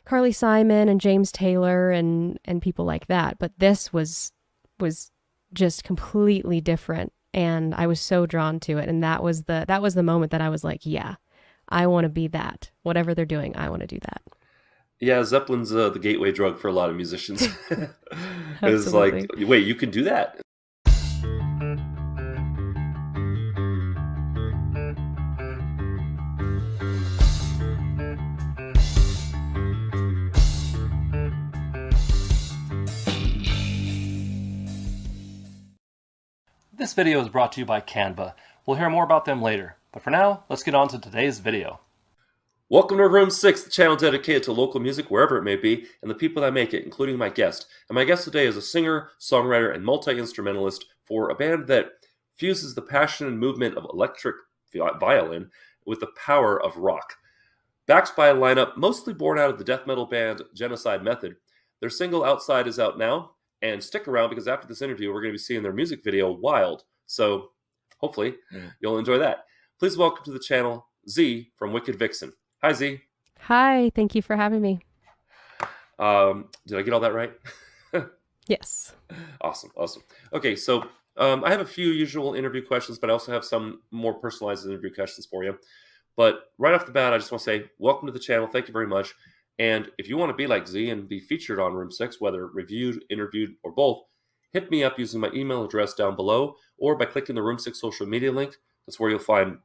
Carly Simon and James Taylor and people like that. But this was just completely different, and I was so drawn to it. And that was the moment that I was like, yeah, I want to be that. Whatever they're doing, I want to do that. Yeah, Zeppelin's the gateway drug for a lot of musicians. It's like, Absolutely. wait, you can do that? This video is brought to you by Canva. We'll hear more about them later, but for now, let's get on to today's video. Welcome to Room 6, the channel dedicated to local music wherever it may be, and the people that make it, including my guest. And my guest today is a singer, songwriter, and multi-instrumentalist for a band that fuses the passion and movement of electric violin with the power of rock. Backed by a lineup mostly born out of the death metal band Genocide Method, their single Outside is out now, and stick around because after this interview we're going to be seeing their music video Wild, so hopefully you'll enjoy that. Please welcome to the channel Z from Wicked Vixen. Hi Z. Hi, thank you for having me. Did I get all that right? Yes. Awesome. Okay, so I have a few usual interview questions, but I also have some more personalized interview questions for you. But right off the bat, I just want to say welcome to the channel. Thank you very much. And if you want to be like Z and be featured on Room 6, whether reviewed, interviewed, or both, hit me up using my email address down below or by clicking the Room 6 social media link. That's where you'll find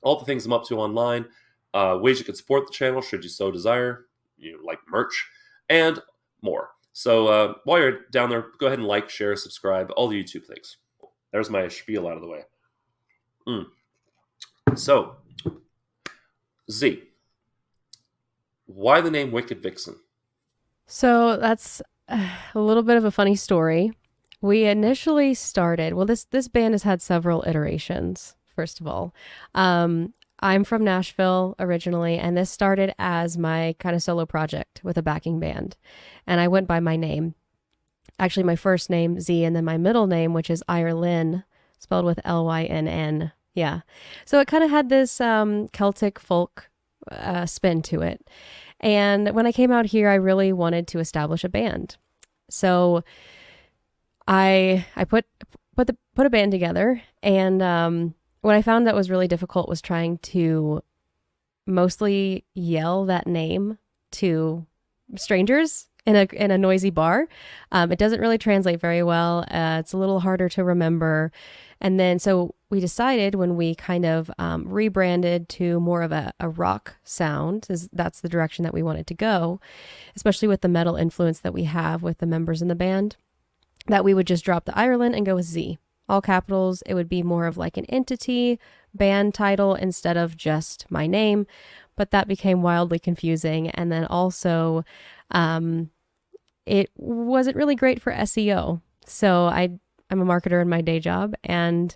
all the things I'm up to online, ways you can support the channel should you so desire, like merch, and more. So while you're down there, go ahead and like, share, subscribe, all the YouTube things. There's my spiel out of the way. So, Z, why the name Wicked Vixen? So that's a little bit of a funny story. We initially started, well, this band has had several iterations, first of all. I'm from Nashville originally, and this started as my kind of solo project with a backing band. And I went by my name. Actually, my first name, Z, and then my middle name, which is Ireland, spelled with Lynn. Yeah. So it kind of had this Celtic folk spin to it. And when I came out here, I really wanted to establish a band. So I put a band together, and what I found that was really difficult was trying to mostly yell that name to strangers in a noisy bar. It doesn't really translate very well. It's a little harder to remember. And then so we decided when we kind of rebranded to more of a rock sound, that's the direction that we wanted to go, especially with the metal influence that we have with the members in the band, that we would just drop the Ireland and go with Z. All capitals. It would be more of like an entity band title instead of just my name. But that became wildly confusing. And then also, it wasn't really great for SEO. So I'm a marketer in my day job, and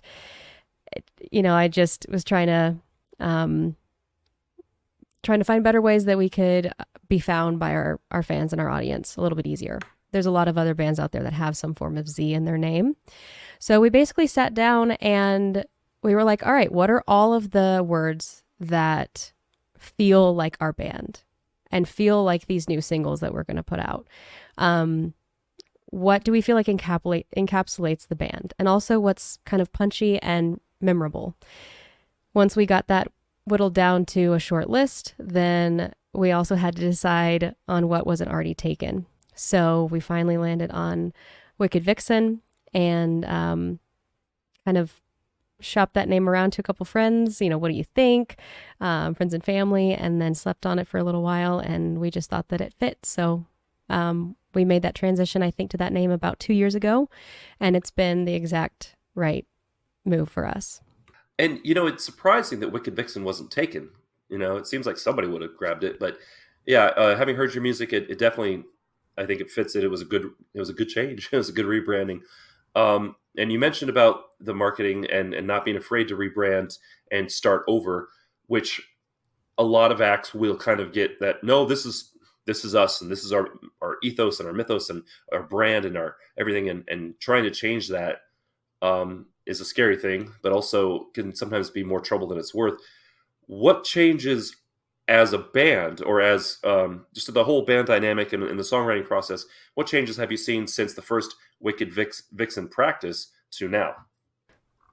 I just was trying to find better ways that we could be found by our fans and our audience a little bit easier. There's a lot of other bands out there that have some form of Z in their name. So we basically sat down and we were like, all right, what are all of the words that feel like our band and feel like these new singles that we're going to put out? What do we feel like encapsulates the band? And also what's kind of punchy and memorable? Once we got that whittled down to a short list, then we also had to decide on what wasn't already taken. So we finally landed on Wicked Vixen and kind of shopped that name around to a couple friends. What do you think? Friends and family, and then slept on it for a little while, and we just thought that it fit. So we made that transition, I think, to that name about 2 years ago, and it's been the exact right move for us. And, it's surprising that Wicked Vixen wasn't taken. It seems like somebody would have grabbed it. But, yeah, having heard your music, it definitely, I think it fits it. It was a good change. It was a good rebranding. And you mentioned about the marketing and not being afraid to rebrand and start over, which a lot of acts will kind of get that, no, this is us, and this is our ethos and our mythos and our brand and our everything. And trying to change that is a scary thing, but also can sometimes be more trouble than it's worth. What changes as a band, or as just the whole band dynamic and the songwriting process, what changes have you seen since the first Wicked Vixen practice to now?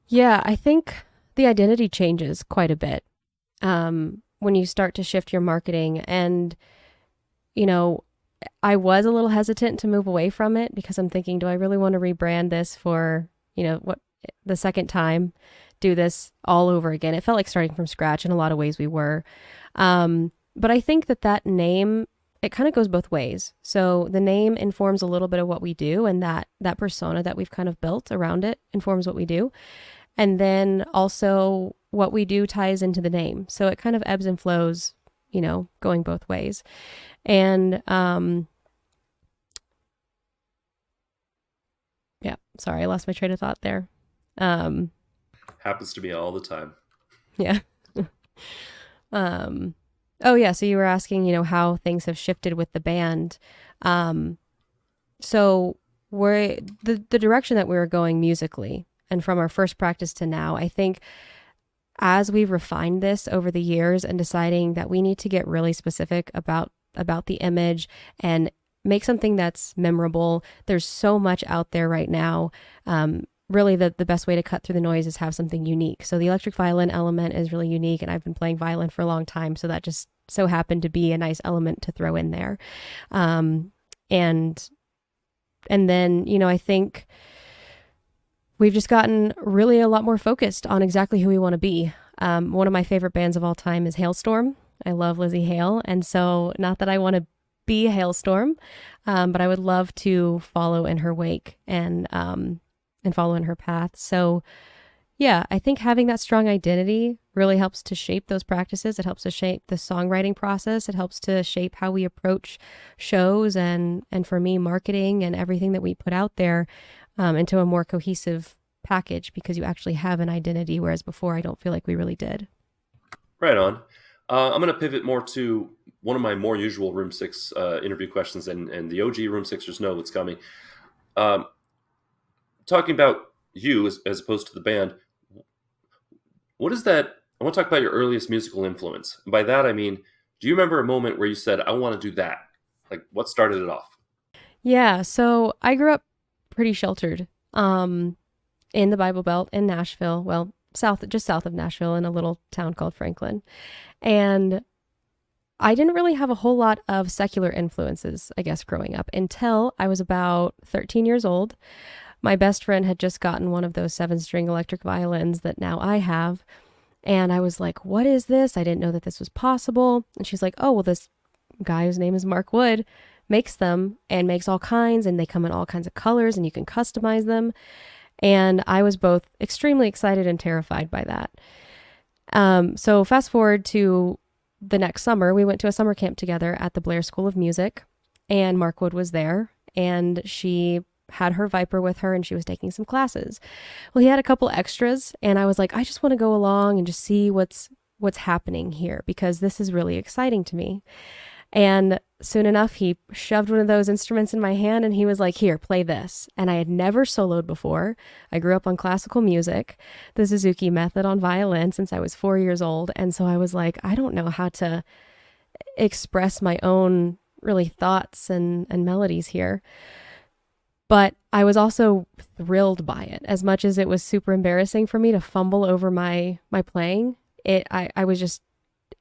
Yeah, I think the identity changes quite a bit when you start to shift your marketing. And, you know, I was a little hesitant to move away from it because I'm thinking, do I really want to rebrand this for, what the second time, do this all over again? It felt like starting from scratch. In a lot of ways we were. But I think that name, it kind of goes both ways. So the name informs a little bit of what we do, and that persona that we've kind of built around it informs what we do. And then also what we do ties into the name. So it kind of ebbs and flows, going both ways. And yeah, sorry, I lost my train of thought there. Happens to me all the time. Yeah. Oh yeah, so you were asking, how things have shifted with the band. So we're the direction that we were going musically, and from our first practice to now, I think as we've refined this over the years and deciding that we need to get really specific about the image and make something that's memorable. There's so much out there right now. Really the best way to cut through the noise is have something unique. So the electric violin element is really unique, and I've been playing violin for a long time, so that just so happened to be a nice element to throw in there. And then, I think we've just gotten really a lot more focused on exactly who we want to be. One of my favorite bands of all time is Hailstorm. I love Lizzie Hale. And so not that I want to be Hailstorm, but I would love to follow in her wake and follow in her path. So yeah, I think having that strong identity really helps to shape those practices. It helps to shape the songwriting process. It helps to shape how we approach shows and for me, marketing and everything that we put out there into a more cohesive package, because you actually have an identity, whereas before I don't feel like we really did. Right on. I'm going to pivot more to one of my more usual Room 6 interview questions, and the OG Room 6ers know what's coming. Talking about you as opposed to the band, what is that? I want to talk about your earliest musical influence. And by that, I mean, do you remember a moment where you said, I want to do that? Like, what started it off? Yeah, so I grew up pretty sheltered in the Bible Belt in Nashville, well, just south of Nashville, in a little town called Franklin. And I didn't really have a whole lot of secular influences, I guess, growing up until I was about 13 years old. My best friend had just gotten one of those 7-string electric violins that now I have. And I was like, what is this? I didn't know that this was possible. And she's like, oh, well, this guy whose name is Mark Wood makes them and makes all kinds, and they come in all kinds of colors and you can customize them. And I was both extremely excited and terrified by that. So fast forward to the next summer, we went to a summer camp together at the Blair School of Music, and Mark Wood was there, and she had her Viper with her, and she was taking some classes. Well, he had a couple extras, and I was like, I just want to go along and just see what's happening here, because this is really exciting to me. And soon enough, he shoved one of those instruments in my hand, and he was like, here, play this. And I had never soloed before. I grew up on classical music, the Suzuki method on violin since I was 4 years old. And so I was like, I don't know how to express my own really thoughts and melodies here. But I was also thrilled by it. As much as it was super embarrassing for me to fumble over my playing, I was just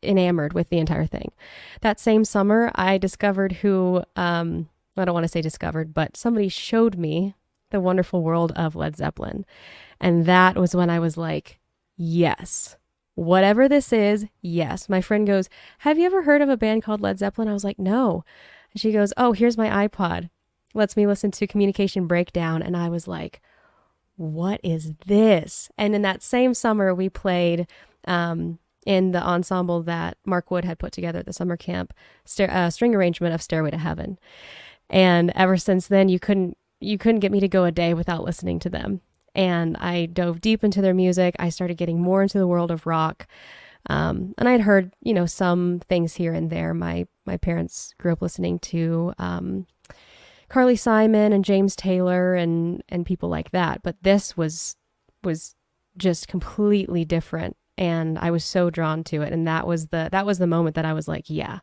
enamored with the entire thing. That same summer, I discovered I don't want to say discovered, but somebody showed me the wonderful world of Led Zeppelin. And that was when I was like, yes, whatever this is, yes. My friend goes, have you ever heard of a band called Led Zeppelin? I was like, no. And she goes, oh, here's my iPod. Lets me listen to Communication Breakdown. And I was like, what is this? And in that same summer, we played in the ensemble that Mark Wood had put together at the summer camp, string arrangement of Stairway to Heaven. And ever since then, you couldn't get me to go a day without listening to them. And I dove deep into their music. I started getting more into the world of rock. And I'd heard, some things here and there. My parents grew up listening to Carly Simon and James Taylor and people like that. But this was just completely different and I was so drawn to it. And that was the moment that I was like, yeah,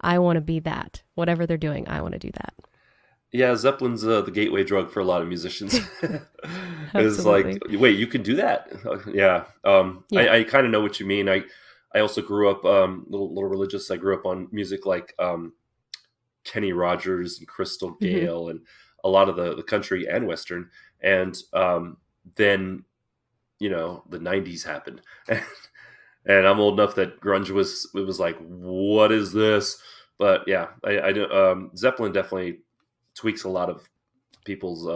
I want to be that. Whatever they're doing, I want to do that. Yeah, Zeppelin's the gateway drug for a lot of musicians. It's like, Absolutely. wait, you can do that? Yeah. Yeah. I kind of know what you mean. I also grew up little religious. I grew up on music like Kenny Rogers and Crystal Hmm. Gale and a lot of the country and western. And then the '90s happened, and I'm old enough that grunge was like, what is this? But yeah, I do. Zeppelin definitely tweaks a lot of people's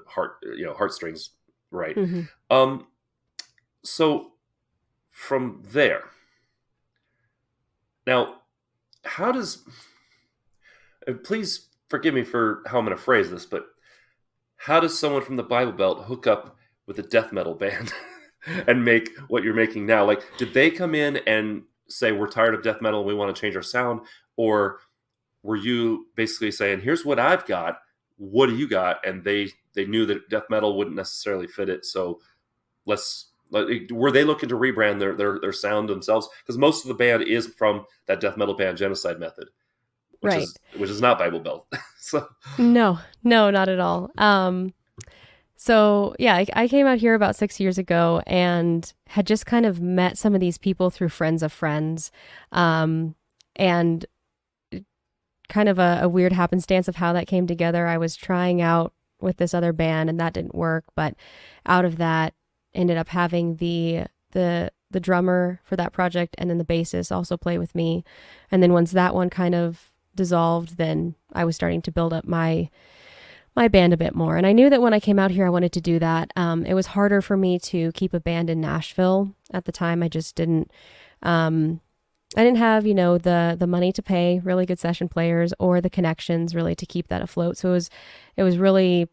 heartstrings, right? Hmm. Um, so from there, now, how does? Please forgive me for how I'm going to phrase this, but how does someone from the Bible Belt hook up with a death metal band and make what you're making now? Like, did they come in and say, we're tired of death metal and we want to change our sound? Or were you basically saying, here's what I've got, what do you got? And they knew that death metal wouldn't necessarily fit it. So were they looking to rebrand their sound themselves? Because most of the band is from that death metal band Genocide Method, which Right. is not Bible Belt. So No, no, not at all. So yeah, I came out here about 6 years ago and had just kind of met some of these people through friends of friends. And kind of a weird happenstance of how that came together. I was trying out with this other band and that didn't work, but out of that ended up having the drummer for that project and then the bassist also play with me. And then once that one kind of dissolved, then I was starting to build up my band a bit more. And I knew that when I came out here, I wanted to do that. It was harder for me to keep a band in Nashville at the time. I just didn't. I didn't have, the money to pay really good session players or the connections really to keep that afloat. So it was really,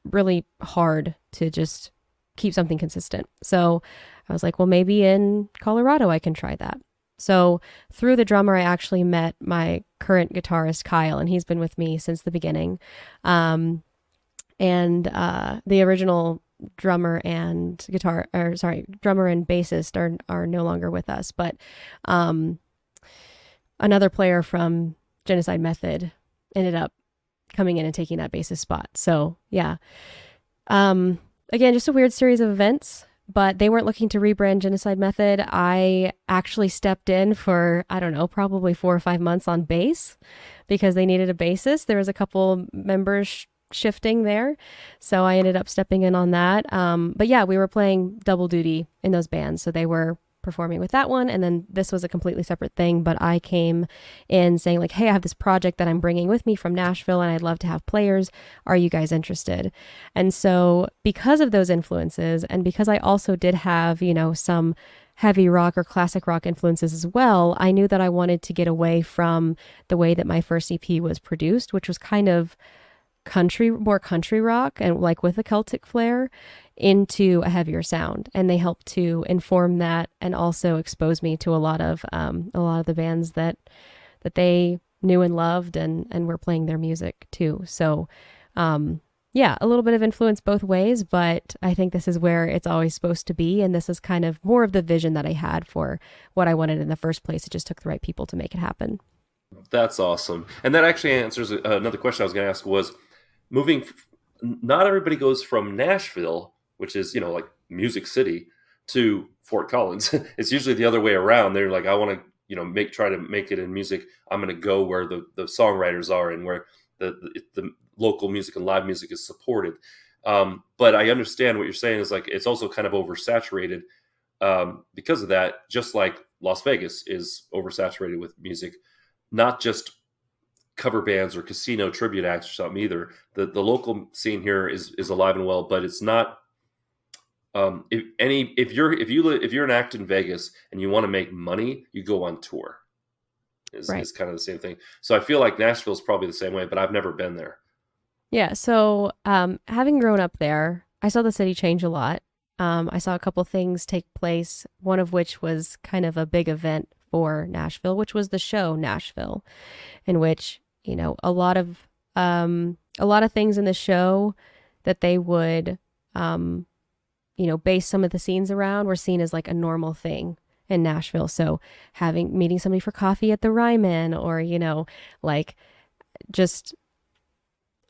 really hard to just keep something consistent. So I was like, well, maybe in Colorado I can try that. So through the drummer, I actually met my current guitarist, Kyle, and he's been with me since the beginning. And the original drummer and drummer and bassist are no longer with us, but another player from Genocide Method ended up coming in and taking that bassist spot. So yeah, again, just a weird series of events, but they weren't looking to rebrand Genocide Method. I actually stepped in for, I don't know, probably 4 or 5 months on bass because they needed a bassist. There was a couple members shifting there. So I ended up stepping in on that. But yeah, we were playing double duty in those bands. So they were performing with that one. And then this was a completely separate thing. But I came in saying like, hey, I have this project that I'm bringing with me from Nashville and I'd love to have players. Are you guys interested? And so because of those influences and because I also did have, some heavy rock or classic rock influences as well, I knew that I wanted to get away from the way that my first EP was produced, which was kind of more country rock and like with a Celtic flair into a heavier sound. And they helped to inform that and also expose me to a lot of the bands that they knew and loved and were playing their music too. So yeah, a little bit of influence both ways, but I think this is where it's always supposed to be. And this is kind of more of the vision that I had for what I wanted in the first place. It just took the right people to make it happen. that's awesome. And that actually answers another question I was going to ask was not everybody goes from Nashville, which is, like Music City, to Fort Collins. It's usually the other way around. They're like, I want to, try to make it in music. I'm going to go where the songwriters are and where the local music and live music is supported. But I understand what you're saying is like, it's also kind of oversaturated because of that, just like Las Vegas is oversaturated with music, not just cover bands or casino tribute acts or something either. The local scene here is alive and well, but it's not. If you're an act in Vegas and you want to make money, you go on tour. Right. Is kind of the same thing. So I feel like Nashville's probably the same way, but I've never been there. Yeah. So having grown up there, I saw the city change a lot. I saw a couple things take place, one of which was kind of a big event for Nashville, which was the show Nashville, in which a lot of things in the show that they would base some of the scenes around were seen as like a normal thing in Nashville. So meeting somebody for coffee at the Ryman, or, like just,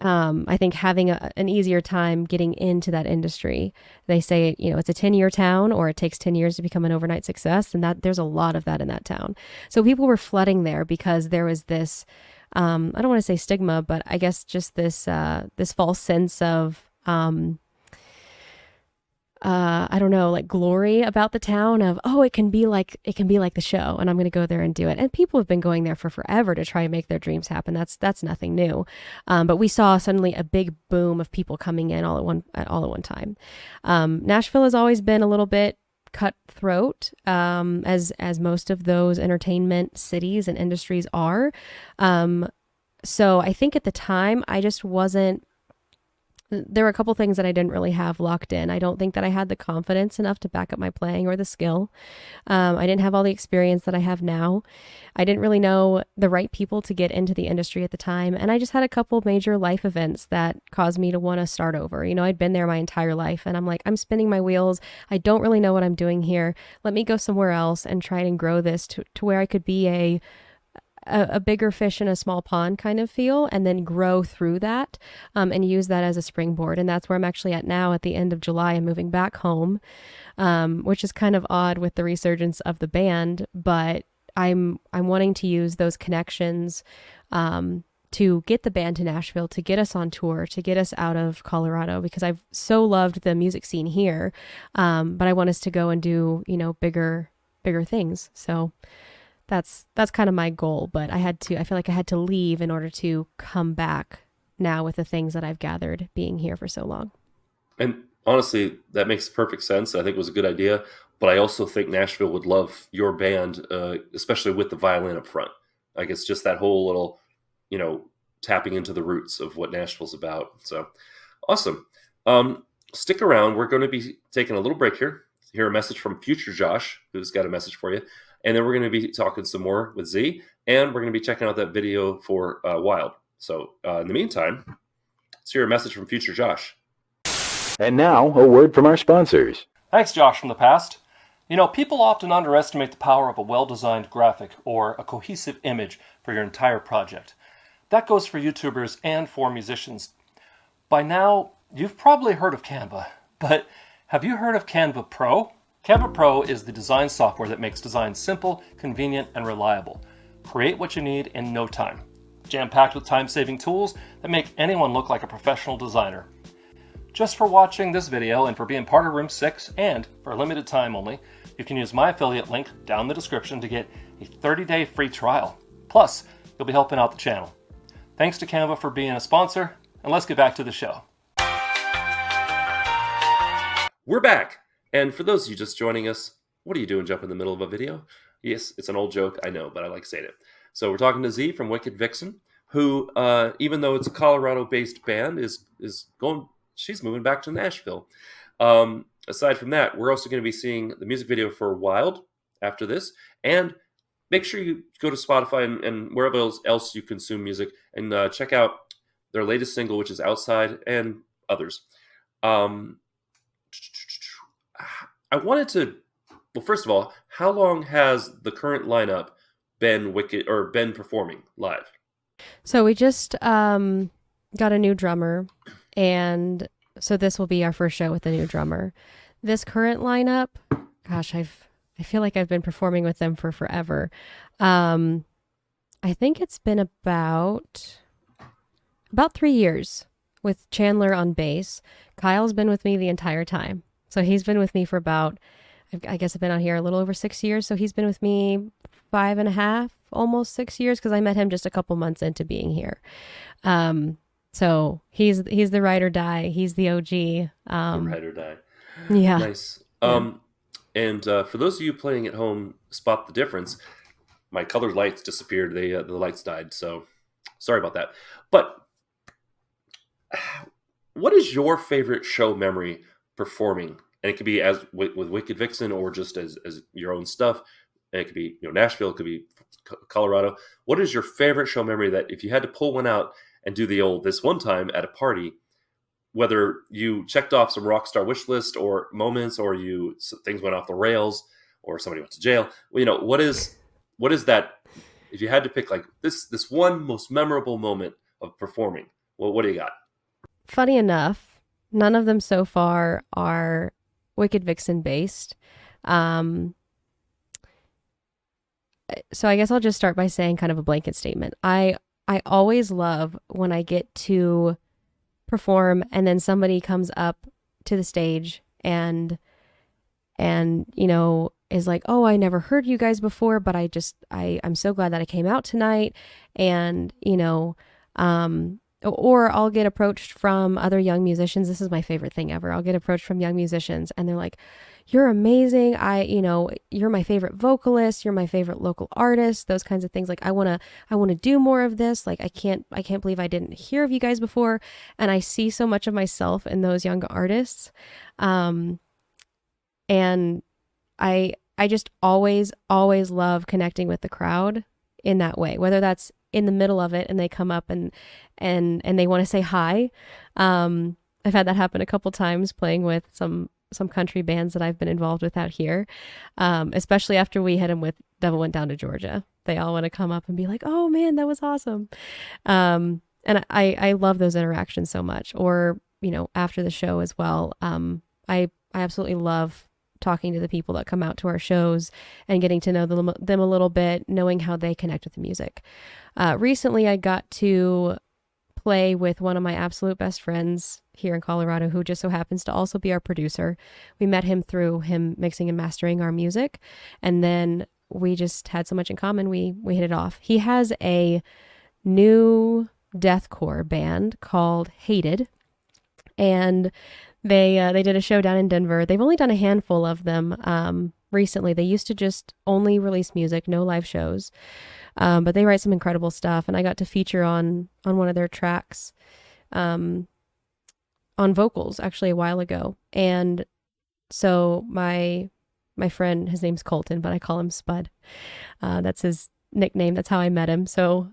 I think having an easier time getting into that industry. They say, it's a 10-year town, or it takes 10 years to become an overnight success. And that there's a lot of that in that town. So people were flooding there because there was this, I don't want to say stigma, but I guess just this false sense of, I don't know, like glory about the town of, oh, it can be like the show, and I'm going to go there and do it. And people have been going there for forever to try and make their dreams happen. That's nothing new. But we saw suddenly a big boom of people coming in all at one time. Nashville has always been a little bit cutthroat, as most of those entertainment cities and industries are. So I think at the time I just wasn't. There were a couple things that I didn't really have locked in. I don't think that I had the confidence enough to back up my playing or the skill. I didn't have all the experience that I have now. I didn't really know the right people to get into the industry at the time. And I just had a couple major life events that caused me to want to start over. I'd been there my entire life, and I'm like, I'm spinning my wheels. I don't really know what I'm doing here. Let me go somewhere else and try and grow this to where I could be a bigger fish in a small pond kind of feel, and then grow through that, and use that as a springboard. And that's where I'm actually at now. At the end of July, I'm moving back home, which is kind of odd with the resurgence of the band, but I'm wanting to use those connections to get the band to Nashville, to get us on tour, to get us out of Colorado, because I've so loved the music scene here, but I want us to go and do bigger things. So that's kind of my goal, but I feel like I had to leave in order to come back now with the things that I've gathered being here for so long. And honestly, that makes perfect sense. I think it was a good idea, but I also think Nashville would love your band, especially with the violin up front. Like, it's just that whole little, tapping into the roots of what Nashville's about. So awesome. Stick around. We're going to be taking a little break here. Hear a message from future Josh, who's got a message for you. And then we're going to be talking some more with Z, and we're going to be checking out that video for Wild. So in the meantime, let's hear a message from future Josh. And now, a word from our sponsors. Thanks, Josh from the past. People often underestimate the power of a well-designed graphic or a cohesive image for your entire project. That goes for YouTubers and for musicians. By now, you've probably heard of Canva, but have you heard of Canva Pro? Canva Pro is the design software that makes design simple, convenient, and reliable. Create what you need in no time. Jam-packed with time-saving tools that make anyone look like a professional designer. Just for watching this video and for being part of Room 6, and for a limited time only, you can use my affiliate link down in the description to get a 30-day free trial. Plus, you'll be helping out the channel. Thanks to Canva for being a sponsor, and let's get back to the show. We're back. And for those of you just joining us, what are you doing jumping in the middle of a video? Yes, it's an old joke, I know, but I like saying it. So we're talking to Z from WICKED VIXEN, who, even though it's a Colorado-based band, she's moving back to Nashville. Aside from that, we're also going to be seeing the music video for Wild after this. And make sure you go to Spotify and wherever else you consume music and check out their latest single, which is Outside, and others. I wanted to, well, first of all, how long has the current lineup been performing live? So we just got a new drummer, and so this will be our first show with a new drummer. This current lineup, gosh, I feel like I've been performing with them for forever. I think it's been about 3 years with Chandler on bass. Kyle's been with me the entire time. So he's been with me for about, I guess I've been out here a little over 6 years. So he's been with me 5.5, almost 6 years, because I met him just a couple months into being here. So he's the ride or die. He's the OG. The ride or die. Yeah. Nice. And for those of you playing at home, spot the difference. My colored lights disappeared. The lights died. So sorry about that. But what is your favorite show memory performing? And it could be as with WICKED VIXEN, or just as your own stuff. And it could be Nashville, it could be Colorado. What is your favorite show memory that if you had to pull one out and do the old this one time at a party, whether you checked off some rock star wish list or moments, or things went off the rails, or somebody went to jail. What is that? If you had to pick like this one most memorable moment of performing, well, what do you got? Funny enough, none of them so far are Wicked Vixen based. So I guess I'll just start by saying kind of a blanket statement. I always love when I get to perform and then somebody comes up to the stage and is like, oh, I never heard you guys before, but I'm so glad that I came out tonight. And or I'll get approached from other young musicians. This is my favorite thing ever. I'll get approached from young musicians and they're like, you're amazing. You're my favorite vocalist. You're my favorite local artist, those kinds of things. Like, I want to do more of this. Like, I can't believe I didn't hear of you guys before. And I see so much of myself in those young artists. And I just always love connecting with the crowd in that way, whether that's in the middle of it and they come up and they want to say hi. I've had that happen a couple times playing with some country bands that I've been involved with out here, especially after we hit them with Devil Went Down to Georgia. They all want to come up and be like, oh man, that was awesome. And I love those interactions so much. Or, after the show as well. I absolutely love talking to the people that come out to our shows and getting to know them a little bit, knowing how they connect with the music. Recently, I got to play with one of my absolute best friends here in Colorado, who just so happens to also be our producer. We met him through him mixing and mastering our music, and then we just had so much in common. We hit it off. He has a new deathcore band called Hated, and they did a show down in Denver. They've only done a handful of them recently. They used to just only release music, no live shows. But they write some incredible stuff, and I got to feature on one of their tracks on vocals actually a while ago. And so my friend, his name's Colton, but I call him Spud. That's his nickname. That's how I met him. So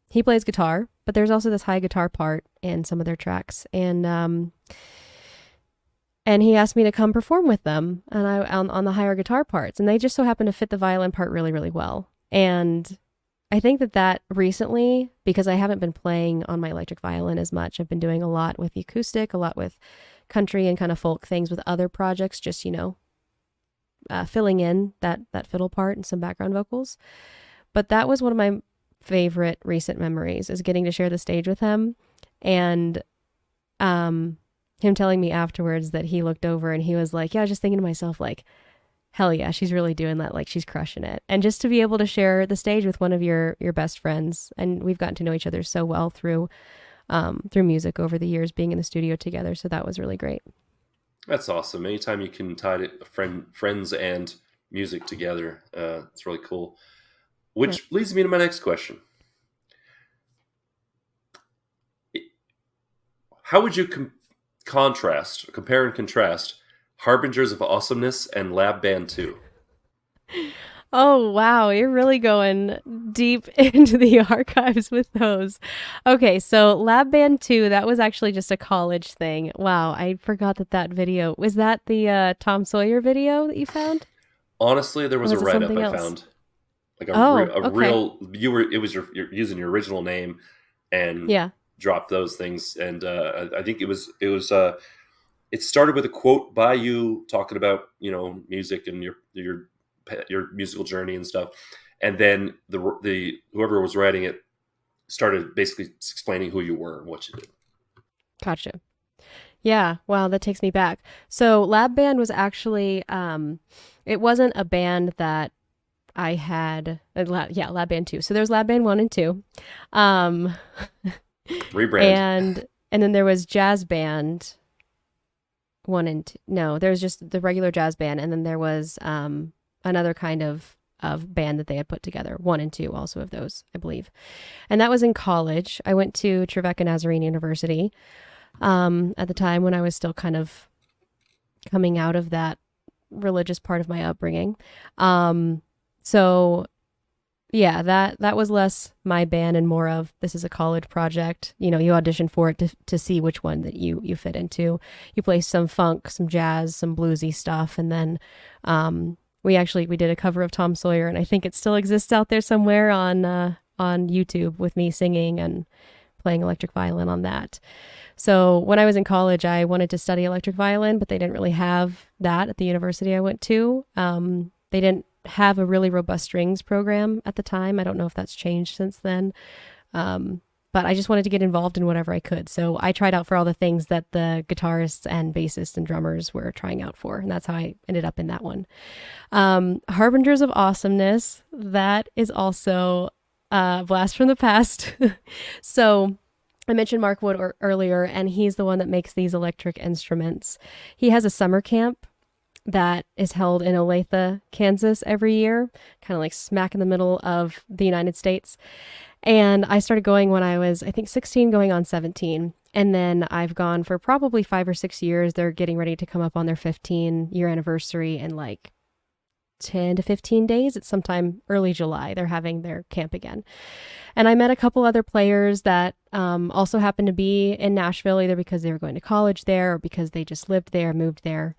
he plays guitar, but there's also this high guitar part in some of their tracks. And he asked me to come perform with them and on the higher guitar parts. And they just so happen to fit the violin part really, really well. And I think that recently, because I haven't been playing on my electric violin as much, I've been doing a lot with the acoustic, a lot with country and kind of folk things with other projects, just, filling in that fiddle part and some background vocals. But that was one of my favorite recent memories, is getting to share the stage with him. And him telling me afterwards that he looked over and he was like, yeah, I was just thinking to myself, like, hell yeah, she's really doing that. Like, she's crushing it. And just to be able to share the stage with one of your best friends. And we've gotten to know each other so well through music over the years, being in the studio together. So that was really great. That's awesome. Anytime you can tie friends and music together, it's really cool. Which leads me to my next question. How would you compare and contrast Harbingers of Awesomeness and Lab Band 2? Oh, wow. You're really going deep into the archives with those. Okay, so Lab Band 2, that was actually just a college thing. Wow, I forgot that video. Was that the Tom Sawyer video that you found? Honestly, there was a write-up I found. Like a real, you're using your original name and dropped those things. And I think it started with a quote by you talking about, music and your musical journey and stuff. And then the whoever was writing it started basically explaining who you were and what you did. Gotcha. Yeah. Wow. That takes me back. So Lab Band was actually, it wasn't a band that I had. Lab Band 2. So there's Lab Band 1 and 2. Rebrand. And then there was Jazz Band 1 and 2. No, there was just the regular jazz band. And then there was another kind of band that they had put together, 1 and 2 also of those, I believe. And that was in college. I went to Trevecca Nazarene University at the time when I was still kind of coming out of that religious part of my upbringing. So yeah, that was less my band and more of, this is a college project. You audition for it to see which one that you fit into. You play some funk, some jazz, some bluesy stuff, and then We did a cover of Tom Sawyer, and I think it still exists out there somewhere on YouTube with me singing and playing electric violin on that. So when I was in college, I wanted to study electric violin, but they didn't really have that at the university I went to. They didn't have a really robust strings program at the time. I don't know if that's changed since then. But I just wanted to get involved in whatever I could. So I tried out for all the things that the guitarists and bassists and drummers were trying out for. And that's how I ended up in that one. Harbingers of Awesomeness, that is also a blast from the past. So I mentioned Mark Wood earlier, and he's the one that makes these electric instruments. He has a summer camp that is held in Olathe, Kansas every year, kind of like smack in the middle of the United States. And I started going when I was, I think, 16 going on 17. And then I've gone for probably 5 or 6 years. They're getting ready to come up on their 15-year anniversary in like 10 to 15 days. It's sometime early July. They're having their camp again. And I met a couple other players that also happened to be in Nashville, either because they were going to college there or because they just lived there, moved there.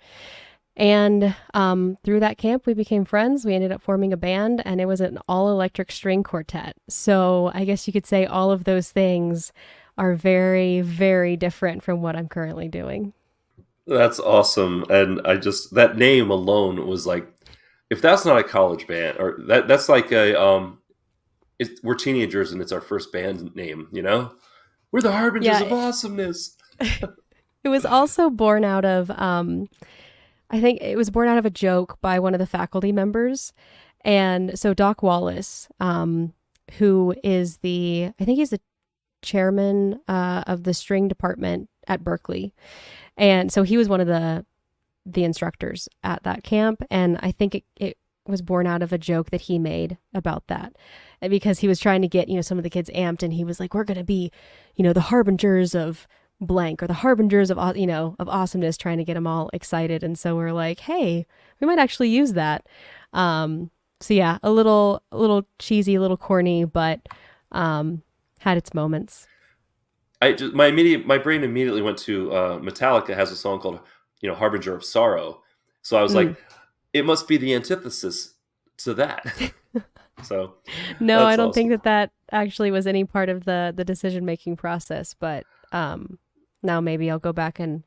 And through that camp, we became friends. We ended up forming a band, and it was an all-electric string quartet. So I guess you could say all of those things are very, very different from what I'm currently doing. That's awesome. And that name alone was like, if that's not a college band, or that's like we're teenagers and it's our first band name, you know? We're the Harbingers of Awesomeness. It was also born out of... I think it was born out of a joke by one of the faculty members. And so Doc Wallace, who is I think he's the chairman of the string department at Berkeley. And so he was one of the instructors at that camp. And I think it was born out of a joke that he made about that. And because he was trying to get, some of the kids amped, and he was like, we're going to be, the harbingers of blank, or the harbingers of awesomeness, trying to get them all excited. And so we're like, hey, we might actually use that. So yeah, a little cheesy, a little corny, but had its moments. My brain immediately went to Metallica has a song called Harbinger of Sorrow. So I was like, it must be the antithesis to that. So no, I don't think that actually was any part of the decision making process, but now maybe I'll go back and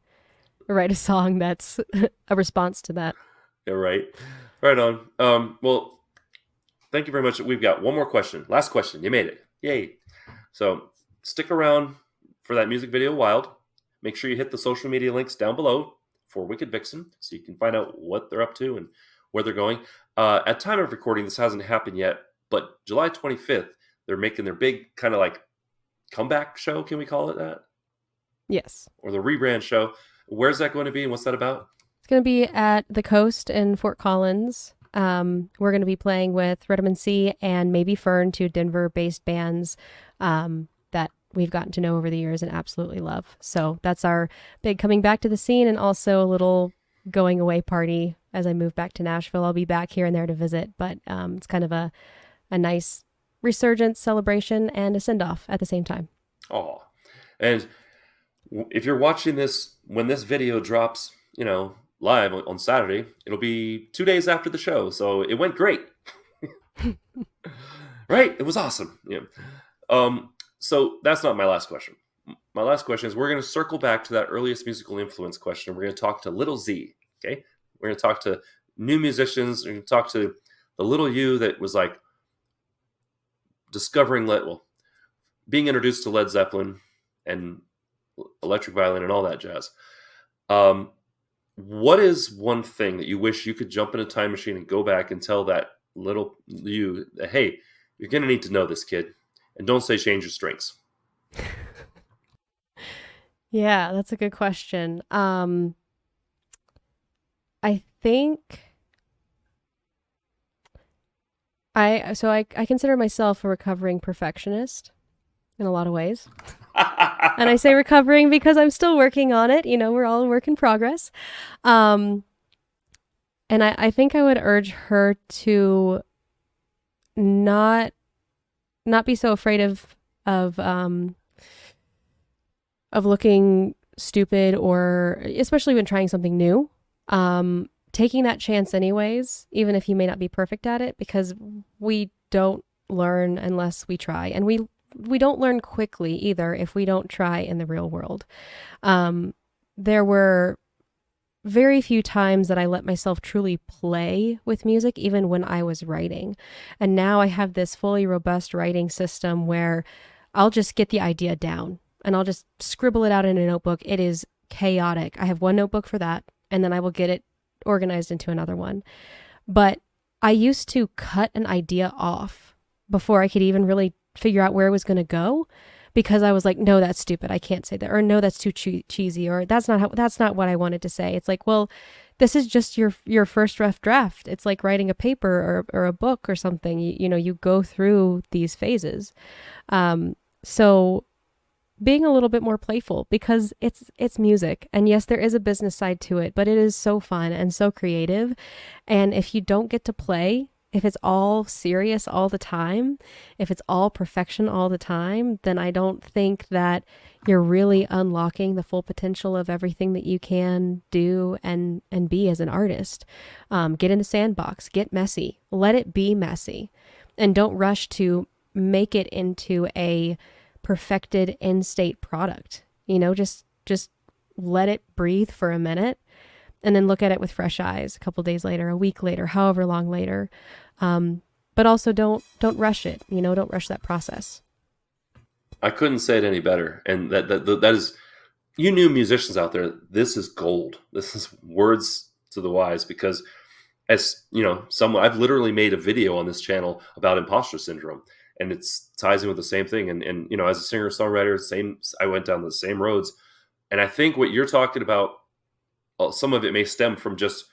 write a song that's a response to that. Yeah, right on. Well, thank you very much. We've got one more question. Last question. You made it. Yay. So stick around for that music video, Wild. Make sure you hit the social media links down below for Wicked Vixen so you can find out what they're up to and where they're going. At time of recording, this hasn't happened yet, but July 25th, they're making their big kind of like comeback show. Can we call it that? Yes. Or the rebrand show. Where's that going to be and what's that about? It's going to be at the Coast in Fort Collins. We're going to be playing with Redmond C and Maybe Fern, 2 Denver-based bands that we've gotten to know over the years and absolutely love. So that's our big coming back to the scene, and also a little going away party as I move back to Nashville. I'll be back here and there to visit, but it's kind of a nice resurgence celebration and a send-off at the same time. Oh, and if you're watching this when this video drops, live on Saturday, it'll be 2 days after the show. So it went great. Right? It was awesome. Yeah. So that's not my last question. My last question is, we're going to circle back to that earliest musical influence question. We're going to talk to little Z. Okay. We're going to talk to new musicians. We're going to talk to the little you that was like being introduced to Led Zeppelin and electric violin and all that jazz. What is one thing that you wish you could jump in a time machine and go back and tell that little you that, hey, you're going to need to know this, kid, and don't say change your strings? Yeah, that's a good question. I think I consider myself a recovering perfectionist in a lot of ways. And I say recovering because I'm still working on it. We're all a work in progress. And I think I would urge her to not be so afraid of looking stupid, or especially when trying something new. taking that chance anyways, even if you may not be perfect at it, because we don't learn unless we try. And we don't learn quickly either if we don't try in the real world. There were very few times that I let myself truly play with music, even when I was writing. And now I have this fully robust writing system where I'll just get the idea down and I'll just scribble it out in a notebook. It is chaotic. I have one notebook for that, and then I will get it organized into another one. But I used to cut an idea off before I could even really figure out where it was going to go, because I was like, no, that's stupid. I can't say that. Or no, that's too cheesy. Or that's not what I wanted to say. It's like, well, this is just your first rough draft. It's like writing a paper or a book or something. You go through these phases. So being a little bit more playful, because it's music. And yes, there is a business side to it, but it is so fun and so creative. And if you don't get to play, if it's all serious all the time, if it's all perfection all the time, then I don't think that you're really unlocking the full potential of everything that you can do and be as an artist. Get in the sandbox, get messy, let it be messy, and don't rush to make it into a perfected end state product. Just let it breathe for a minute, and then look at it with fresh eyes a couple days later, a week later, however long later. But also don't rush it. Don't rush that process. I couldn't say it any better. And that is, you new musicians out there, this is gold. This is words to the wise, because as I've literally made a video on this channel about imposter syndrome, and it ties in with the same thing. And as a singer songwriter, I went down the same roads. And I think what you're talking about, some of it may stem from just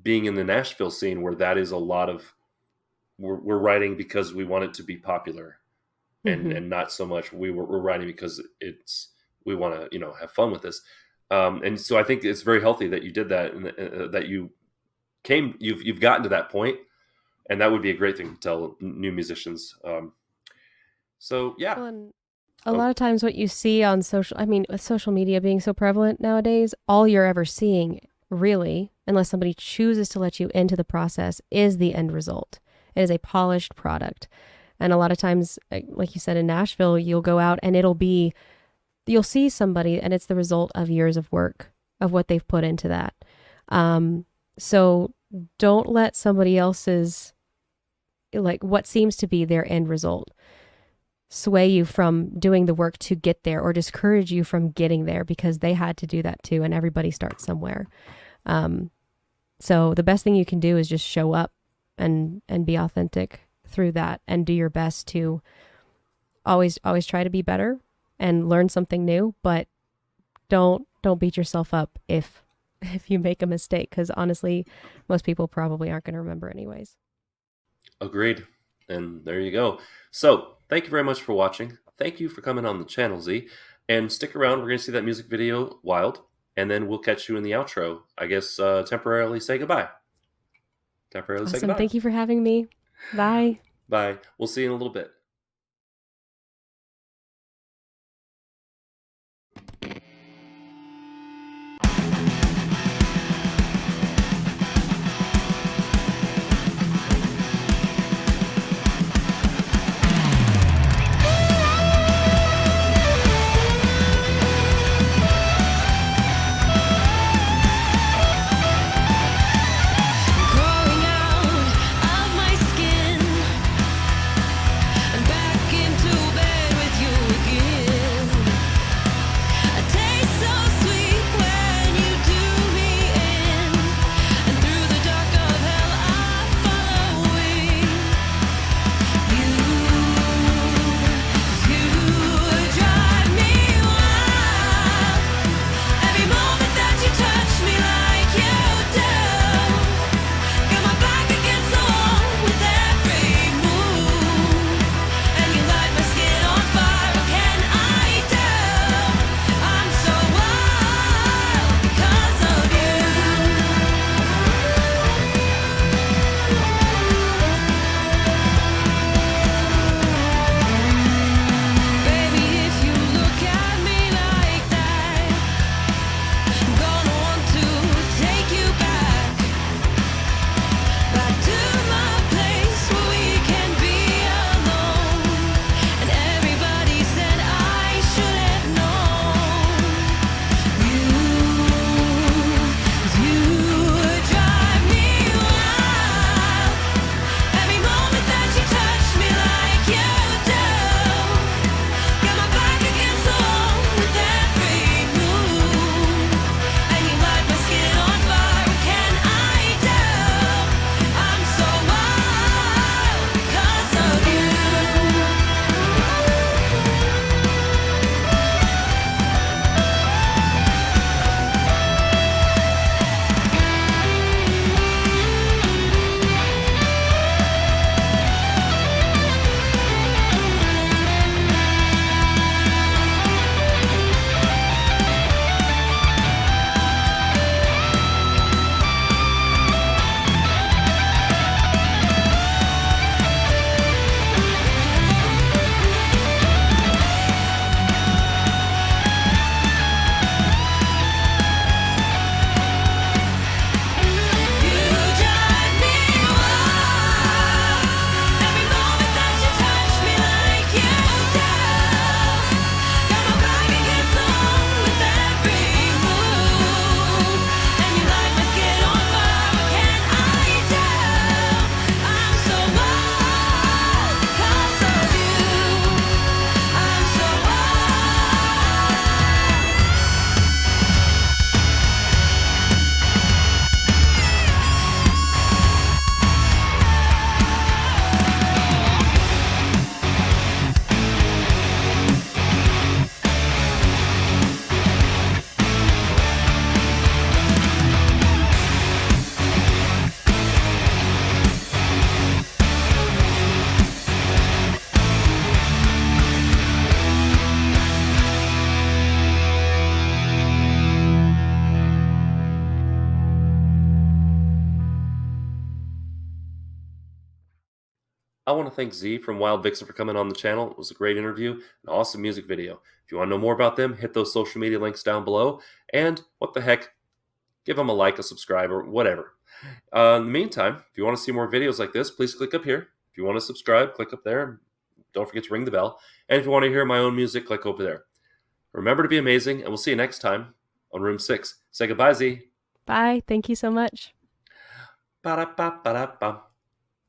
being in the Nashville scene, where that is a lot of, we're writing because we want it to be popular, and not so much we're writing because we want to have fun with this. And so I think it's very healthy that you did that, and that you've gotten to that point, and that would be a great thing to tell new musicians. So yeah. Well, a lot of times what you see on with social media being so prevalent nowadays, all you're ever seeing, really, unless somebody chooses to let you into the process, is the end result. It is a polished product. And a lot of times, like you said, in Nashville, you'll go out and you'll see somebody, and it's the result of years of work, of what they've put into that. So don't let somebody else's, what seems to be their end result, sway you from doing the work to get there, or discourage you from getting there, because they had to do that too, and everybody starts somewhere. So the best thing you can do is just show up and be authentic through that, and do your best to always try to be better and learn something new, but don't beat yourself up if you make a mistake, because honestly, most people probably aren't going to remember anyways. Agreed. And there you go. So thank you very much for watching. Thank you for coming on the channel, Z. And stick around. We're going to see that music video, Wild. And then we'll catch you in the outro. I guess temporarily say goodbye. Temporarily say goodbye. Thank you for having me. Bye. Bye. We'll see you in a little bit. Crawling out of my skin, I want to thank Z from Wild Vixen for coming on the channel. It was a great interview, an awesome music video. If you want to know more about them, hit those social media links down below. And what the heck, give them a like, a subscribe, or whatever. In the meantime, if you want to see more videos like this, please click up here. If you want to subscribe, click up there. Don't forget to ring the bell. And if you want to hear my own music, click over there. Remember to be amazing, and we'll see you next time on Room 6. Say goodbye, Z. Bye. Thank you so much. Ba-da-ba-ba-da-ba.